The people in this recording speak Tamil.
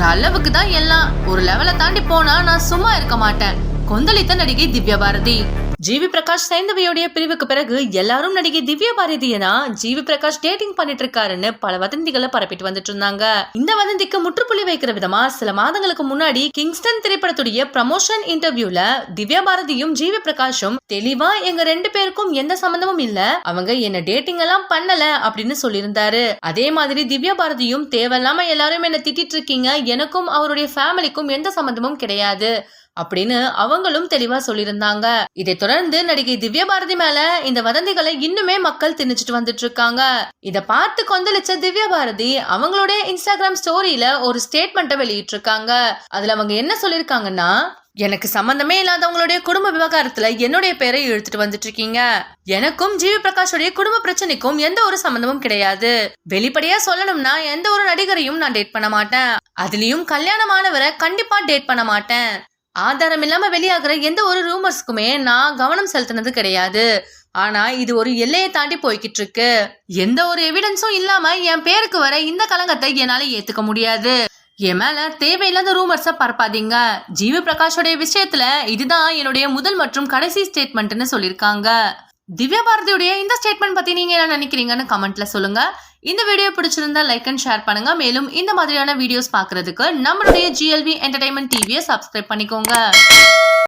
ஒரு அளவுக்கு தான் எல்லாம். ஒரு லெவலை தாண்டி போனா நான் சும்மா இருக்க மாட்டேன். கொந்தளித்த நடிகை திவ்யா பாரதி. ஜிவி பிரகாஷ் சைந்தவியோடைய பிரிவுக்கு பிறகு எல்லாரும் நடிகை திவ்யா பாரதியனா ஜிவி பிரகாஷ் டேட்டிங் பண்ணிட்டு இருக்காருன்னு பல வதந்திகளை பரப்பிட்டு வந்துட்டு இருந்தாங்க. இந்த வதந்திக்கு முற்றுப்புள்ளி வைக்கிற விதமா சில மாதங்களுக்கு முன்னாடி கிங்ஸ்டன் திரைப்படத்துடைய ப்ரமோஷன் இன்டர்வியூல திவ்யா பாரதியும் ஜிவி பிரகாஷும் தெளிவா எங்க 2 பேருக்கும் எந்த சம்பந்தமும் இல்ல, அவங்க என்ன டேட்டிங் எல்லாம் பண்ணல அப்படின்னு சொல்லியிருந்தாரு. அதே மாதிரி திவ்யா பாரதியும் தேவையில்லாம எல்லாரும் என்ன திட்டிட்டு இருக்கீங்க, எனக்கும் அவருடைய ஃபேமிலிக்கும் எந்த சம்பந்தமும் கிடையாது அப்படின்னு அவங்களும் தெளிவா சொல்லியிருந்தாங்க. இதை தொடர்ந்து நடிகை திவ்யா பாரதி மேல இந்த வதந்திகளை இன்னுமே மக்கள் திணிச்சிட்டு வந்துட்டு இருக்காங்க. இத பார்த்து கொந்தளிச்ச திவ்யா பாரதி அவங்களுடைய இன்ஸ்டாகிராம் ஸ்டோரியில ஒரு ஸ்டேட்மெண்ட்டை வெளியிட்டு இருக்காங்க. அதுல அவங்க என்ன சொல்லிருக்காங்கன்னா, எனக்கு சம்பந்தமே இல்லாதவங்களுடைய குடும்ப விவகாரத்துல என்னுடைய பேரை இழுத்துட்டு வந்துட்டு இருக்கீங்க. எனக்கும் ஜிவி பிரகாஷுடைய குடும்ப பிரச்சனைக்கும் எந்த ஒரு சம்பந்தமும் கிடையாது. வெளிப்படையா சொல்லணும்னா எந்த ஒரு நடிகரையும் நான் டேட் பண்ண மாட்டேன். அதுலயும் கல்யாணமானவரை கண்டிப்பா டேட் பண்ண மாட்டேன். ஆதாரம் இல்லாம வெளியாகிற எந்த ஒரு ரூமர்ஸ்க்குமே நான் கவனம் செலுத்தினது கிடையாது. ஆனா இது ஒரு எல்லையை தாண்டி போய்கிட்டு இருக்கு. எந்த ஒரு எவிடன்ஸும் இல்லாம என் பேருக்கு வர இந்த கலங்கத்தை என்னால ஏத்துக்க முடியாது. என் மேல தேவையில்லாத ரூமர்ஸ பரப்பாதீங்க. ஜிவி பிரகாஷோடைய விஷயத்துல இதுதான் என்னுடைய முதல் மற்றும் கடைசி ஸ்டேட்மெண்ட்னு சொல்லியிருக்காங்க. திவ்யா பாரதியுடைய இந்த ஸ்டேட்மெண்ட் பத்தி நீங்க என்ன நினைக்கிறீங்கன்னு கமெண்ட்ல சொல்லுங்க. இந்த வீடியோ பிடிச்சிருந்தா லைக் அண்ட் ஷேர் பண்ணுங்க. மேலும் இந்த மாதிரியான வீடியோஸ் பாக்குறதுக்கு நம்மளுடைய GLV என்டர்டைன்மெண்ட் டிவியை சப்ஸ்கிரைப் பண்ணிக்கோங்க.